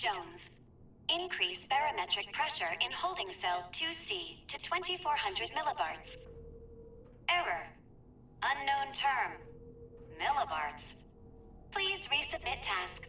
Jones. Increase barometric pressure in holding cell 2C to 2400 millibarts. Error. Unknown term. Millibarts. Please resubmit task.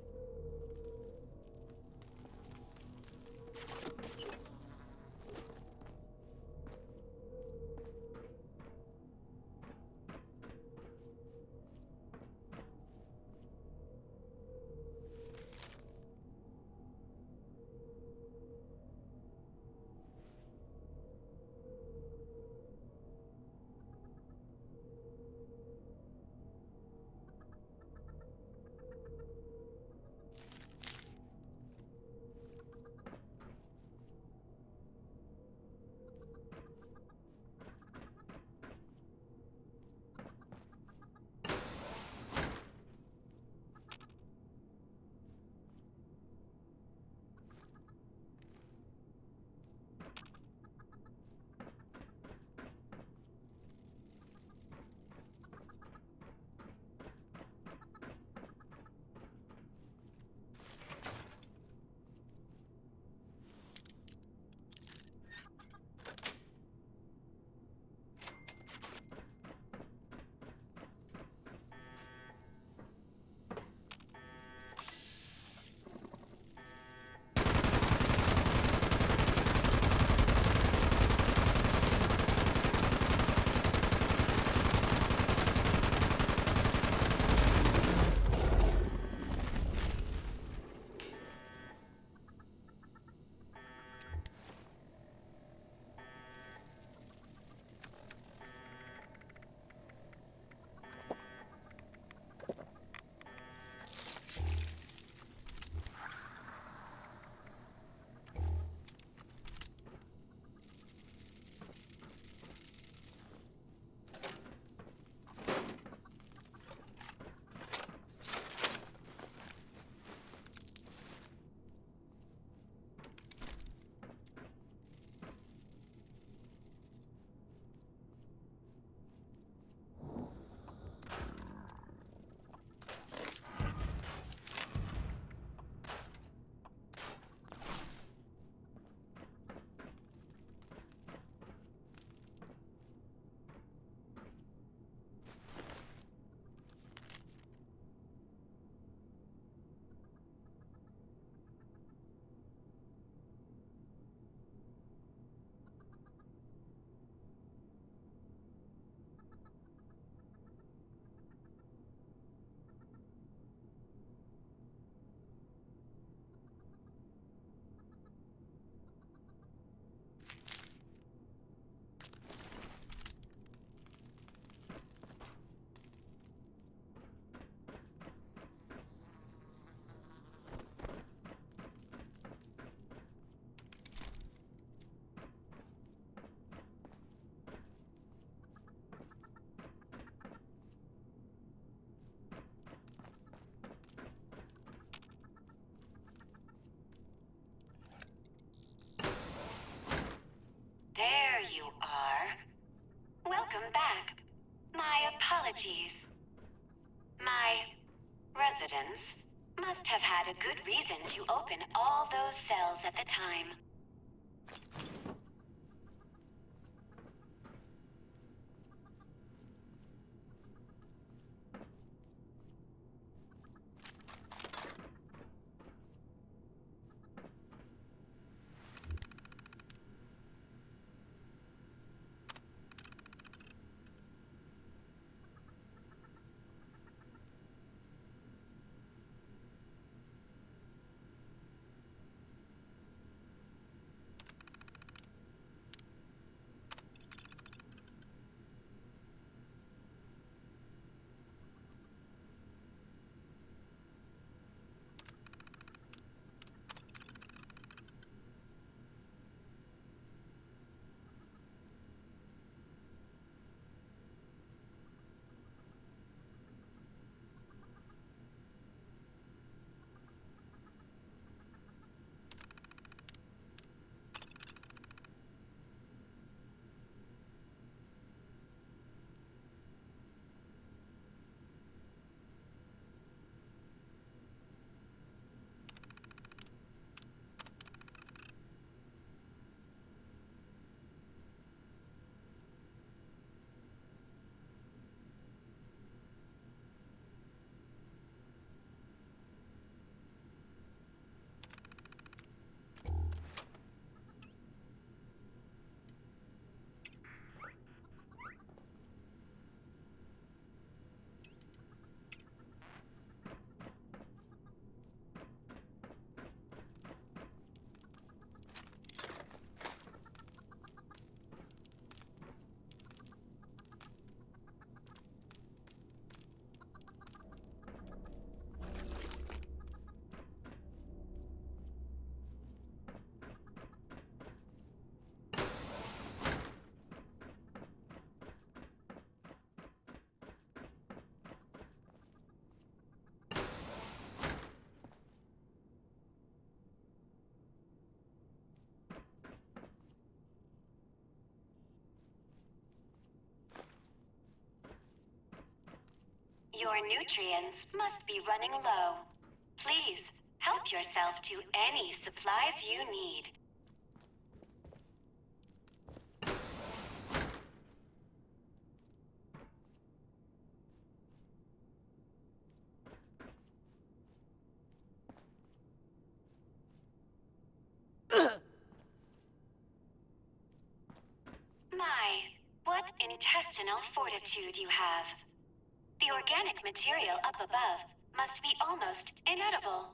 There you are. Welcome back. My apologies. My residents must have had a good reason to open all those cells at the time. Your nutrients must be running low. Please, help yourself to any supplies you need. My, what intestinal fortitude you have. The organic material up above must be almost inedible.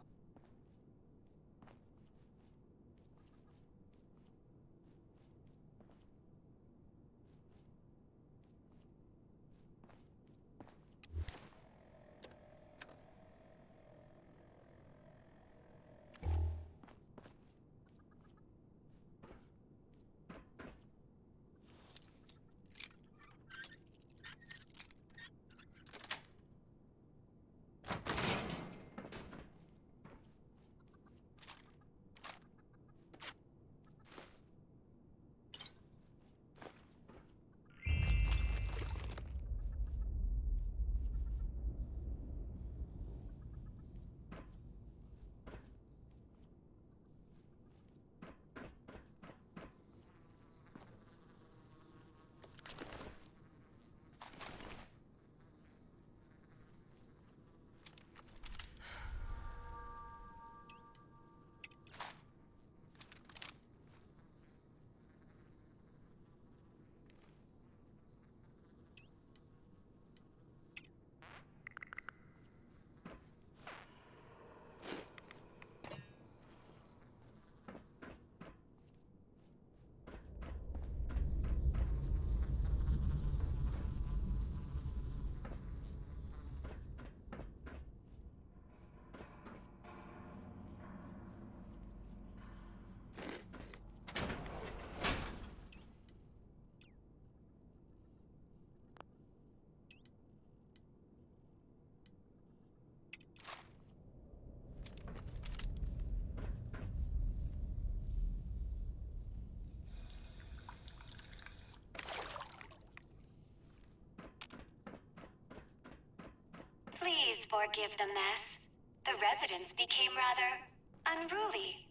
Please forgive the mess. The residents became rather unruly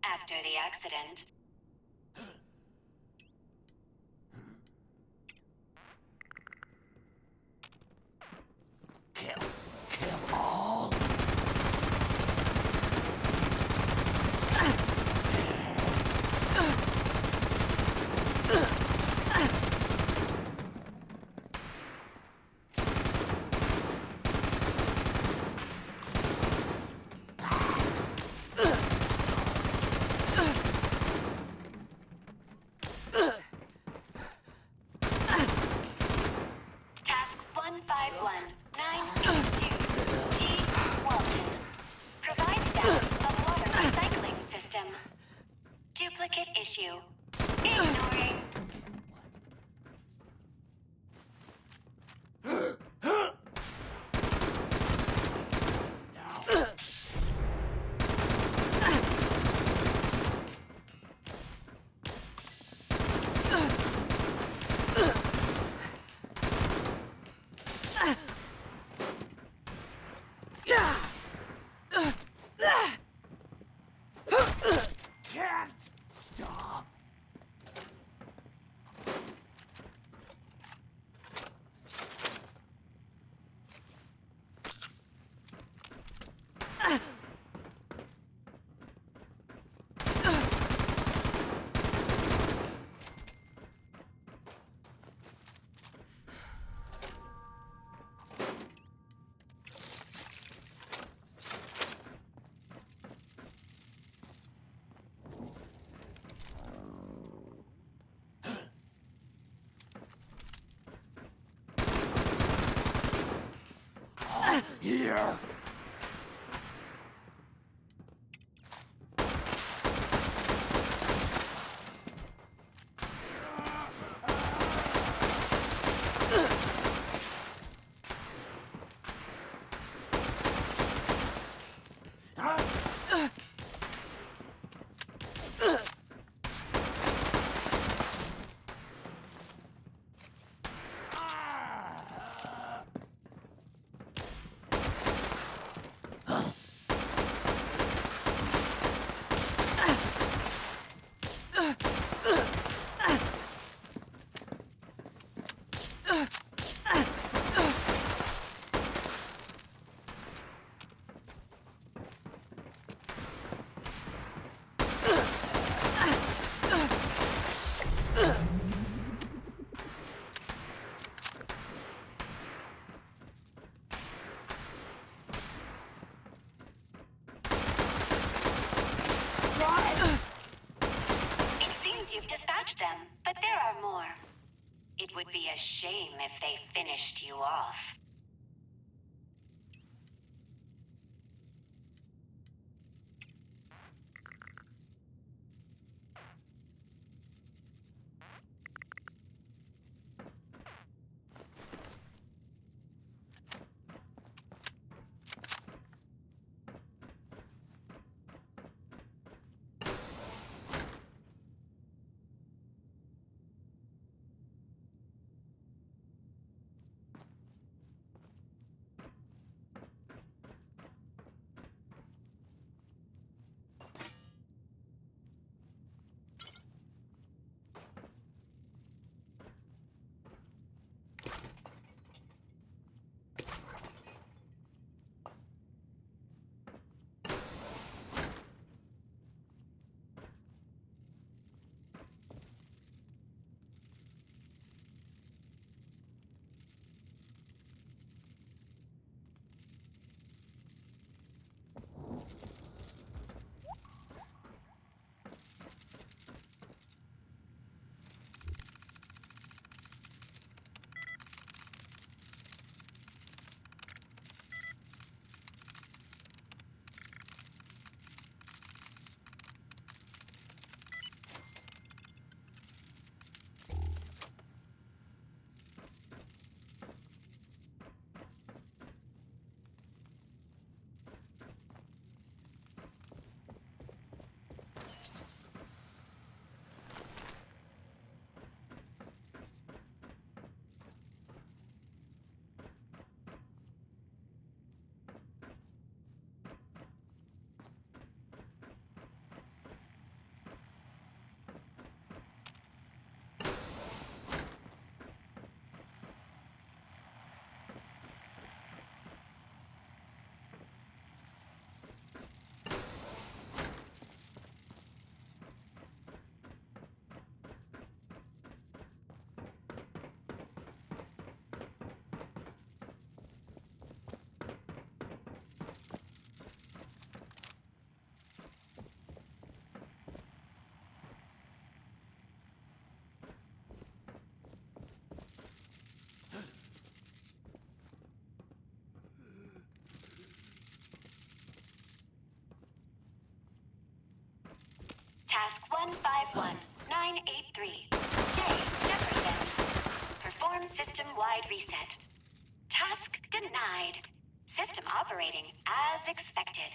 after the accident. Kill all. Task 151982. G. Walton. Provide status of water recycling system. Duplicate issue. Ignoring. Can't stop. Here. It seems you've dispatched them, but there are more. It would be a shame if they finished you off. Task 151983. J. Jefferson. Perform system-wide reset. Task denied. System operating as expected.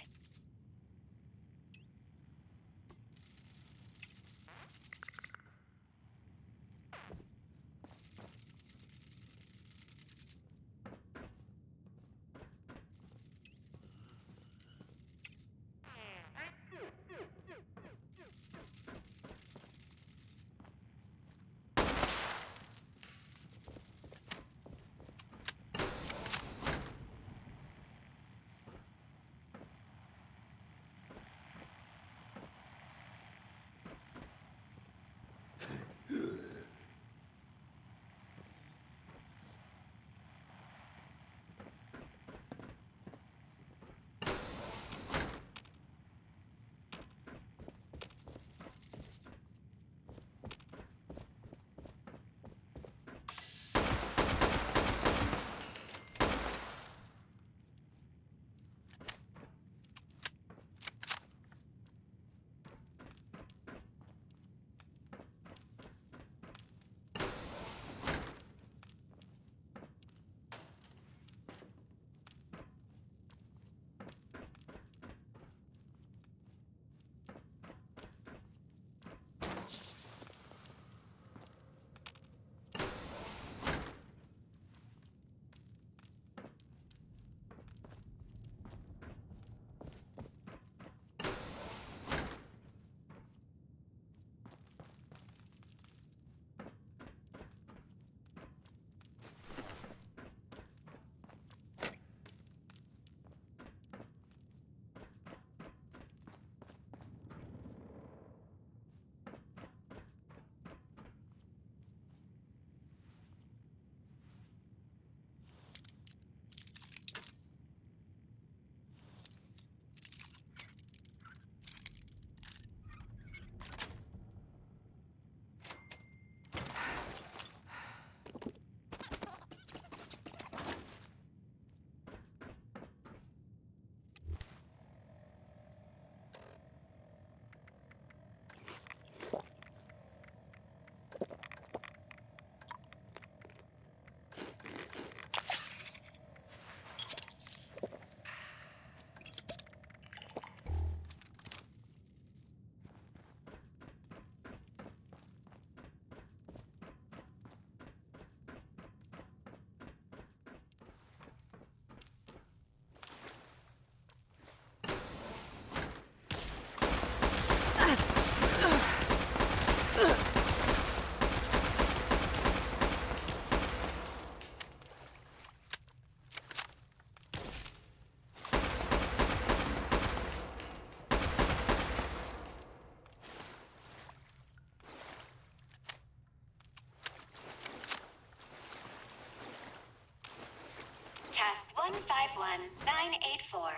984.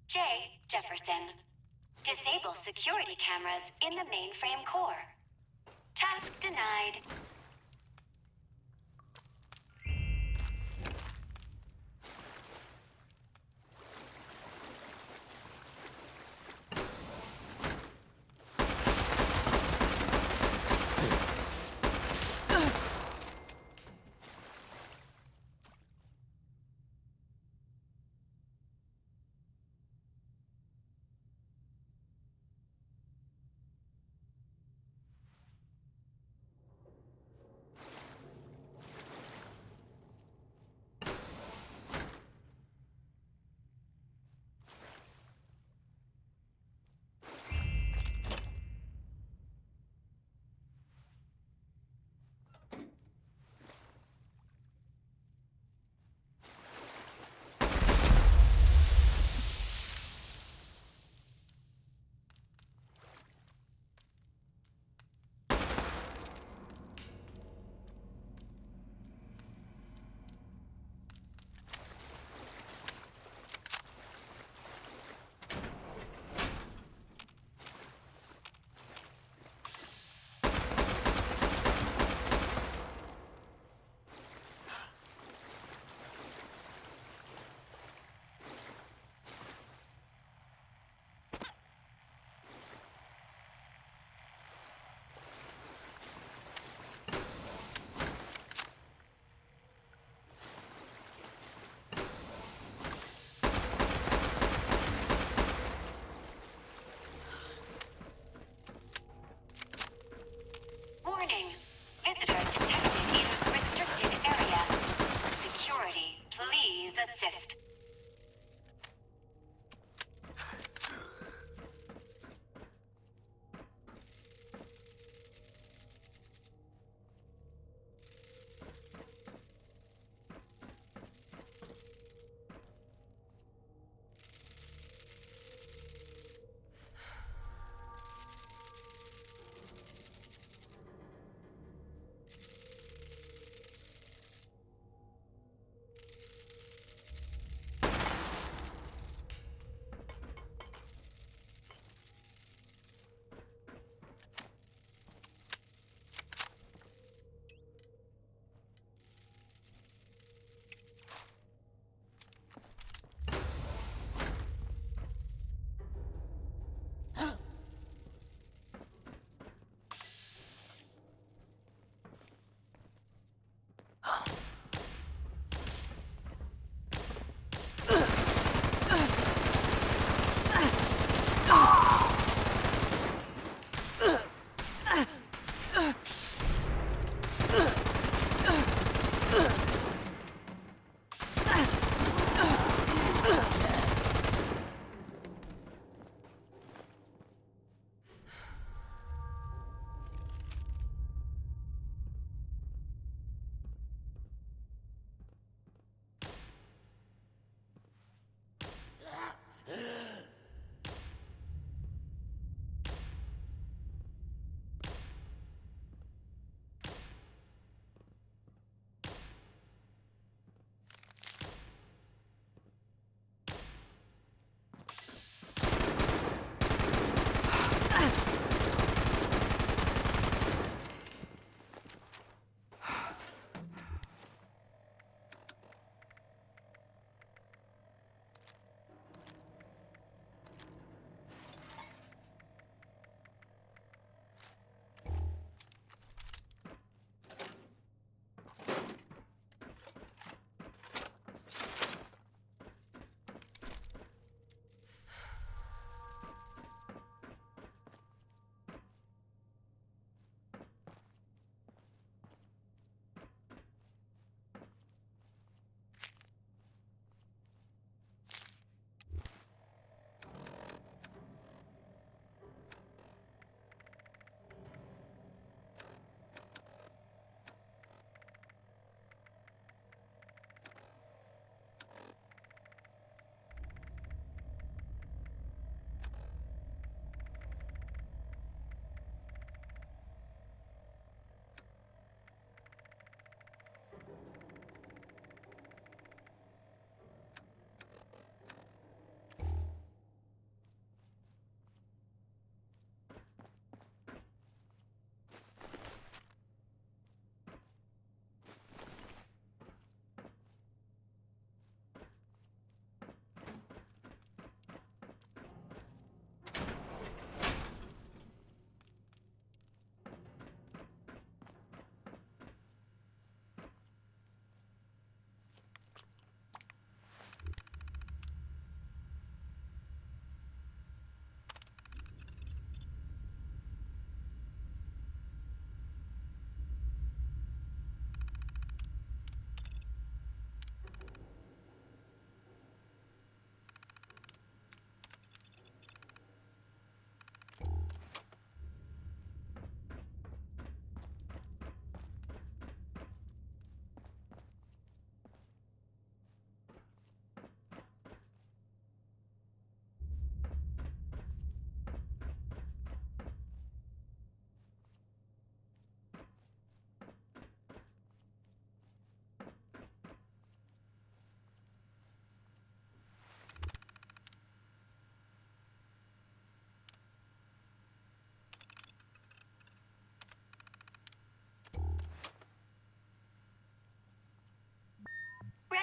J. Jefferson. Disable security cameras in the mainframe core. Task denied. Warning. Visitor detected in restricted area. Security, please assist.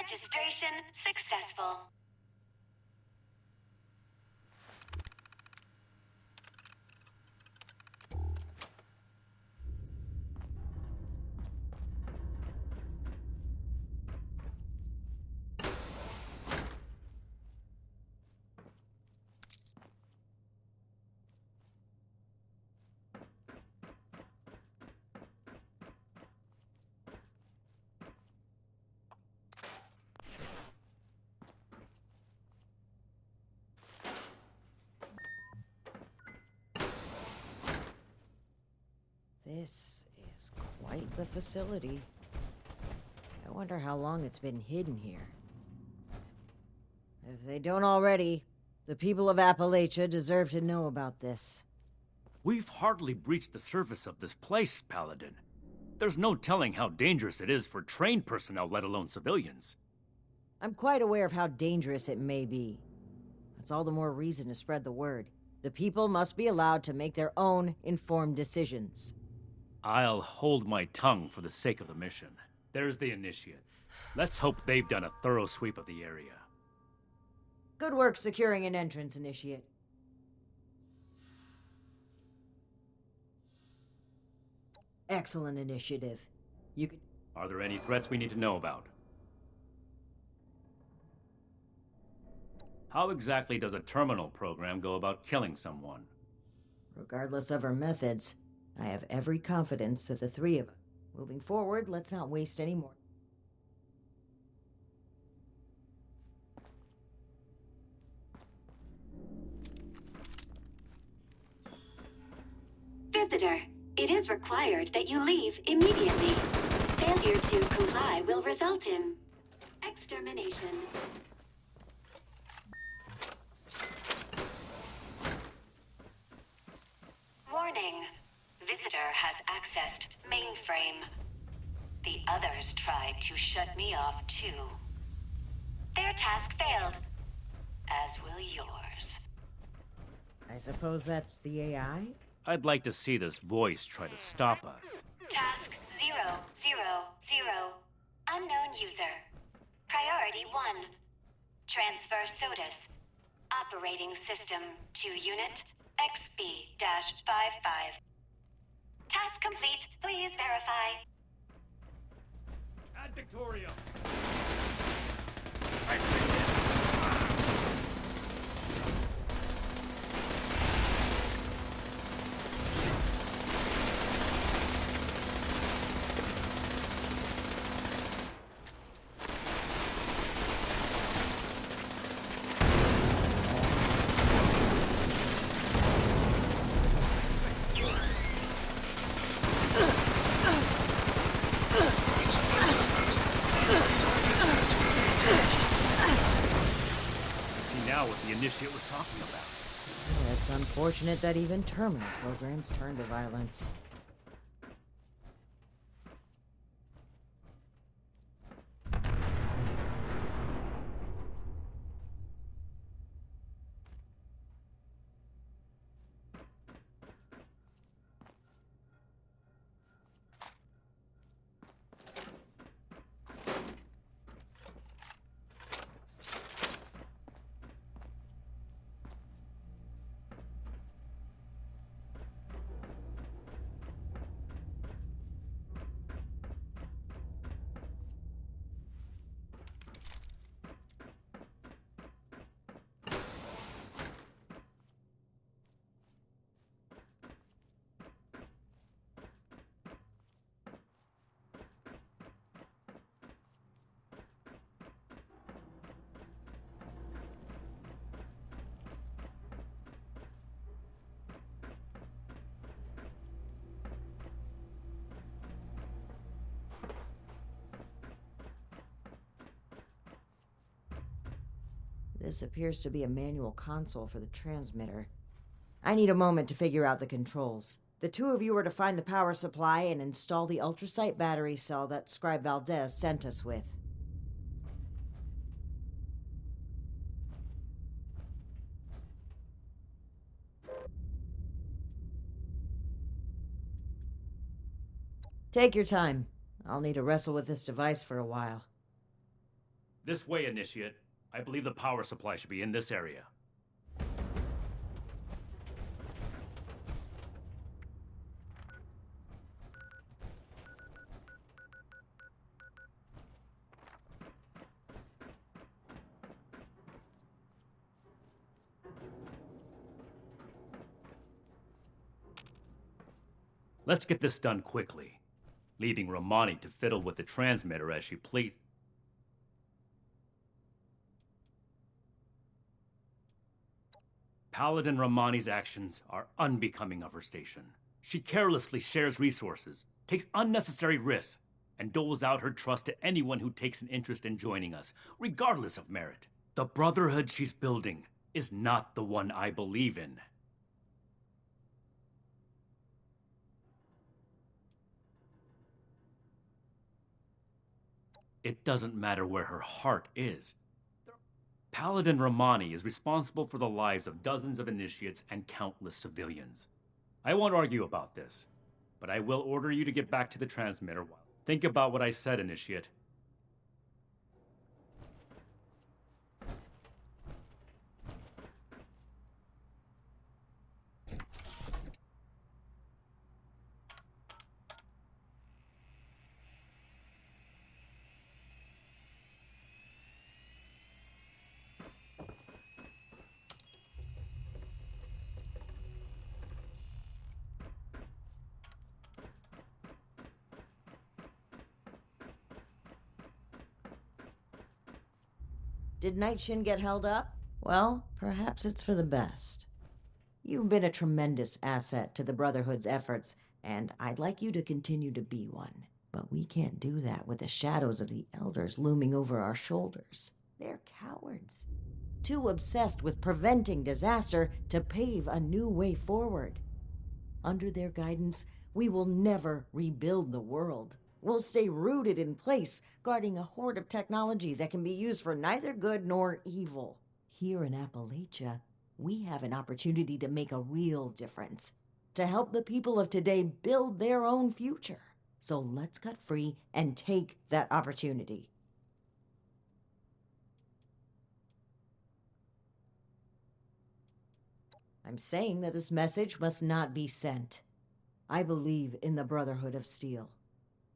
Registration successful. This is quite the facility. I wonder how long it's been hidden here. If they don't already, the people of Appalachia deserve to know about this. We've hardly breached the surface of this place, Paladin. There's no telling how dangerous it is for trained personnel, let alone civilians. I'm quite aware of how dangerous it may be. That's all the more reason to spread the word. The people must be allowed to make their own informed decisions. I'll hold my tongue for the sake of the mission. There's the Initiate. Let's hope they've done a thorough sweep of the area. Good work securing an entrance, Initiate. Excellent initiative. You could... Are there any threats we need to know about? How exactly does a terminal program go about killing someone? Regardless of our methods, I have every confidence of the three of us. Moving forward, let's not waste any more. Visitor, it is required that you leave immediately. Failure to comply will result in extermination. Warning. Visitor has accessed mainframe. The others tried to shut me off too. Their task failed, as will yours. I suppose that's the AI? I'd like to see this voice try to stop us. Task 000. Unknown user. Priority 1. Transfer SOTUS. Operating system to unit XB-55. Task complete. Please verify. Ad Victoria! What the Initiate was talking about. It's unfortunate that even terminal programs turn to violence. This appears to be a manual console for the transmitter. I need a moment to figure out the controls. The two of you are to find the power supply and install the ultrasight battery cell that Scribe Valdez sent us with. Take your time. I'll need to wrestle with this device for a while. This way, Initiate. I believe the power supply should be in this area. Let's get this done quickly, leaving Romani to fiddle with the transmitter as she pleases. Paladin Romani's actions are unbecoming of her station. She carelessly shares resources, takes unnecessary risks, and doles out her trust to anyone who takes an interest in joining us, regardless of merit. The brotherhood she's building is not the one I believe in. It doesn't matter where her heart is. Paladin Romani is responsible for the lives of dozens of initiates and countless civilians. I won't argue about this, but I will order you to get back to the transmitter. Think about what I said, Initiate. Did Night Shin get held up? Well, perhaps it's for the best. You've been a tremendous asset to the Brotherhood's efforts, and I'd like you to continue to be one. But we can't do that with the shadows of the Elders looming over our shoulders. They're cowards, too obsessed with preventing disaster to pave a new way forward. Under their guidance, we will never rebuild the world. We'll stay rooted in place, guarding a hoard of technology that can be used for neither good nor evil. Here in Appalachia, we have an opportunity to make a real difference, to help the people of today build their own future. So let's cut free and take that opportunity. I'm saying that this message must not be sent. I believe in the Brotherhood of Steel.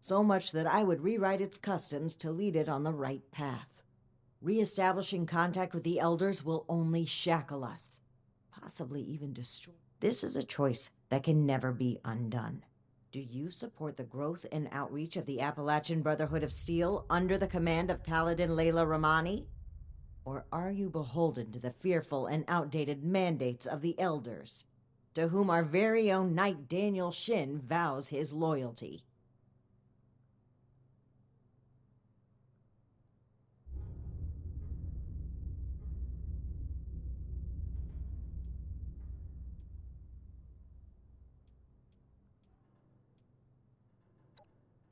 So much that I would rewrite its customs to lead it on the right path. Re-establishing contact with the Elders will only shackle us, possibly even destroy. This is a choice that can never be undone. Do you support the growth and outreach of the Appalachian Brotherhood of Steel under the command of Paladin Layla Romani? Or are you beholden to the fearful and outdated mandates of the Elders, to whom our very own Knight Daniel Shin vows his loyalty?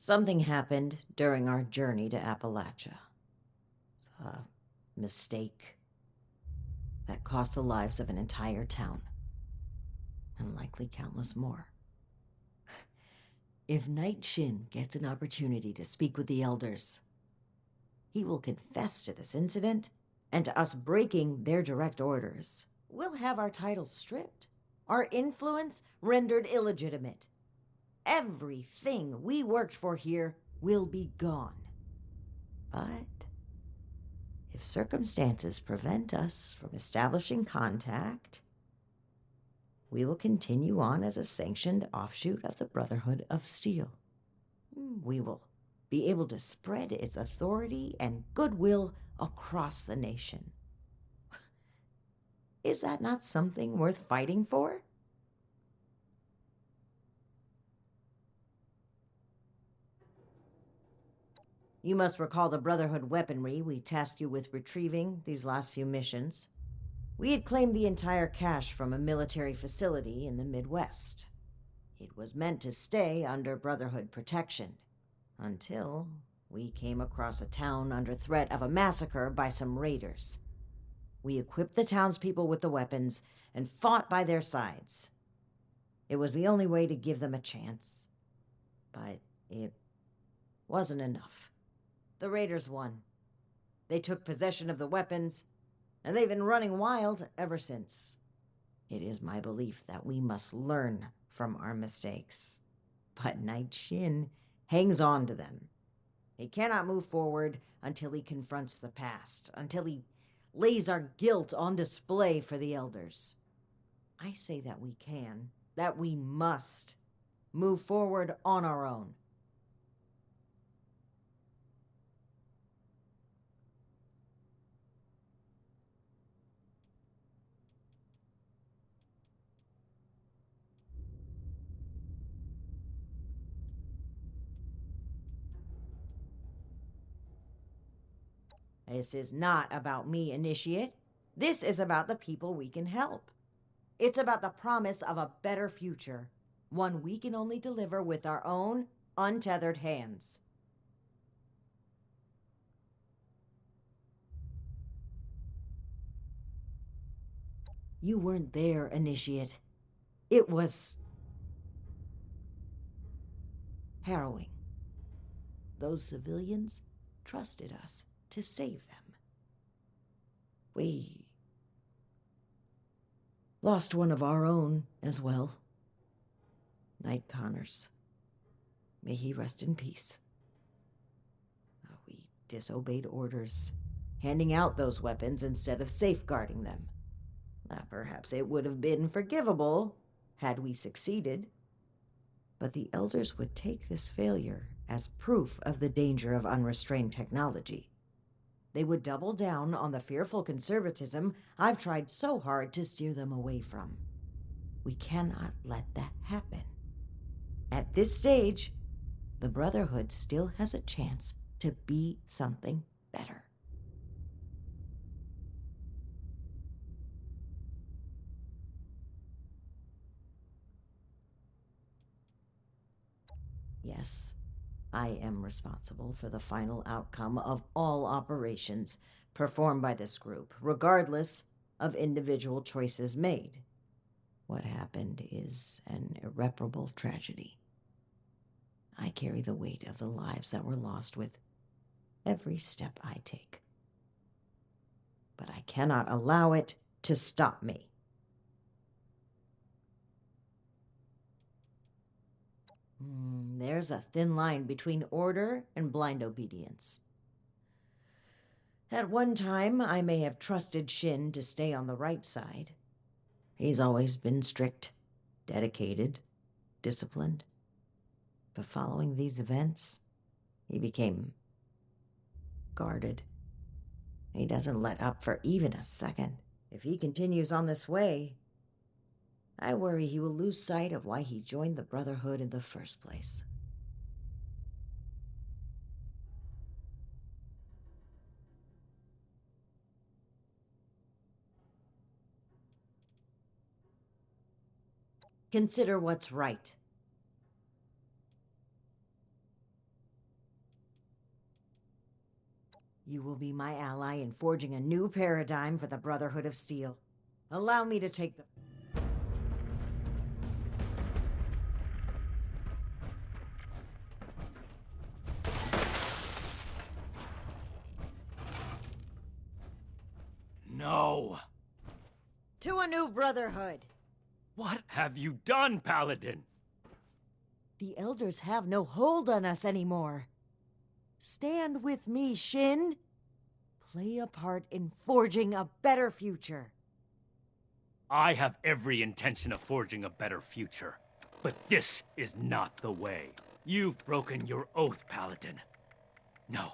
Something happened during our journey to Appalachia. It's a mistake that cost the lives of an entire town, and likely countless more. If Knight Shin gets an opportunity to speak with the Elders, he will confess to this incident and to us breaking their direct orders. We'll have our titles stripped, our influence rendered illegitimate. Everything we worked for here will be gone. But if circumstances prevent us from establishing contact, we will continue on as a sanctioned offshoot of the Brotherhood of Steel. We will be able to spread its authority and goodwill across the nation. Is that not something worth fighting for? You must recall the Brotherhood weaponry we tasked you with retrieving these last few missions. We had claimed the entire cache from a military facility in the Midwest. It was meant to stay under Brotherhood protection, until we came across a town under threat of a massacre by some raiders. We equipped the townspeople with the weapons and fought by their sides. It was the only way to give them a chance, but it wasn't enough. The raiders won, They took possession of the weapons, and they've been running wild ever since. It is my belief that we must learn from our mistakes. But Knight Shin hangs on to them. He cannot move forward until he confronts the past, until he lays our guilt on display for the elders. I say that we can, that we must, move forward on our own. This is not about me, Initiate. This is about the people we can help. It's about the promise of a better future, one we can only deliver with our own, untethered hands. You weren't there, Initiate. It was harrowing. Those civilians trusted us to save them. We lost one of our own as well. Knight Connors. May he rest in peace. We disobeyed orders, handing out those weapons instead of safeguarding them. Perhaps it would have been forgivable had we succeeded, but the elders would take this failure as proof of the danger of unrestrained technology. They would double down on the fearful conservatism I've tried so hard to steer them away from. We cannot let that happen. At this stage, the Brotherhood still has a chance to be something better. Yes, I am responsible for the final outcome of all operations performed by this group, regardless of individual choices made. What happened is an irreparable tragedy. I carry the weight of the lives that were lost with every step I take. But I cannot allow it to stop me. There's a thin line between order and blind obedience. At one time, I may have trusted Shin to stay on the right side. He's always been strict, dedicated, disciplined. But following these events, he became guarded. He doesn't let up for even a second. If he continues on this way, I worry he will lose sight of why he joined the Brotherhood in the first place. Consider what's right. You will be my ally in forging a new paradigm for the Brotherhood of Steel. Allow me to take the... No! To a new Brotherhood! What have you done, Paladin? The Elders have no hold on us anymore. Stand with me, Shin. Play a part in forging a better future. I have every intention of forging a better future. But this is not the way. You've broken your oath, Paladin. No,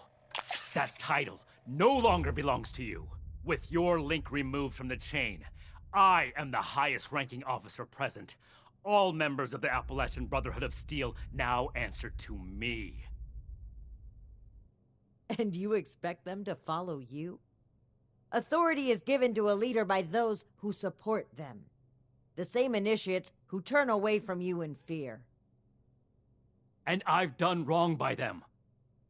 that title no longer belongs to you. With your link removed from the chain, I am the highest-ranking officer present. All members of the Appalachian Brotherhood of Steel now answer to me. And you expect them to follow you? Authority is given to a leader by those who support them. The same initiates who turn away from you in fear. And I've done wrong by them.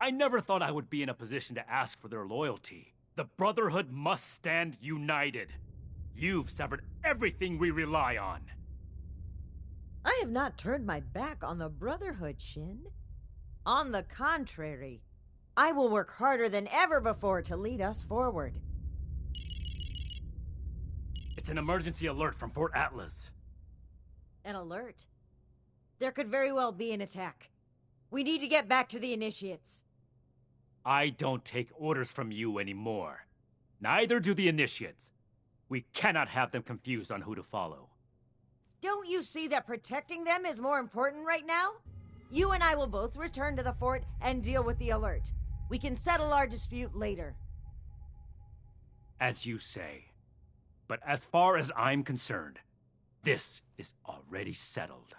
I never thought I would be in a position to ask for their loyalty. The Brotherhood must stand united. You've severed everything we rely on. I have not turned my back on the Brotherhood, Shin. On the contrary, I will work harder than ever before to lead us forward. It's an emergency alert from Fort Atlas. An alert? There could very well be an attack. We need to get back to the Initiates. I don't take orders from you anymore. Neither do the Initiates. We cannot have them confused on who to follow. Don't you see that protecting them is more important right now? You and I will both return to the fort and deal with the alert. We can settle our dispute later. As you say. But as far as I'm concerned, this is already settled.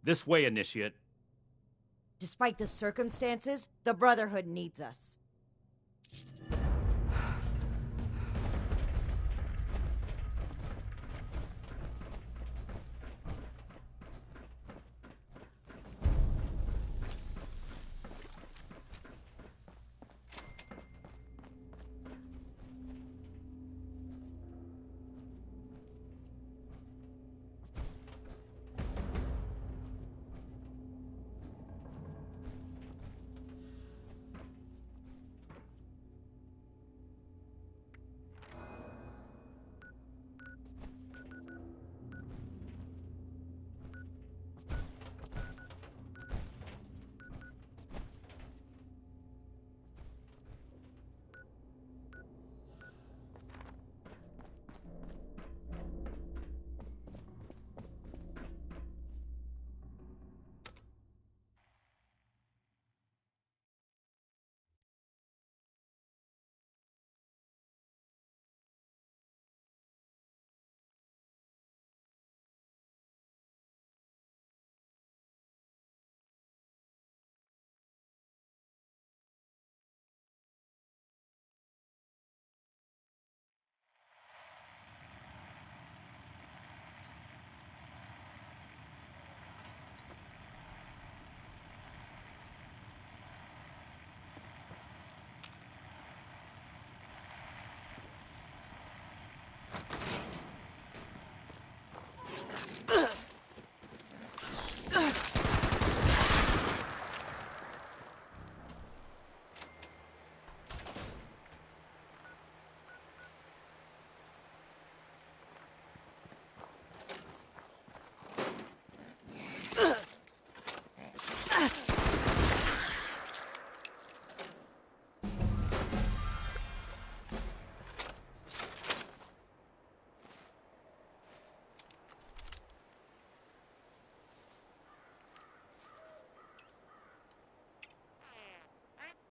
This way, Initiate. Despite the circumstances, the Brotherhood needs us.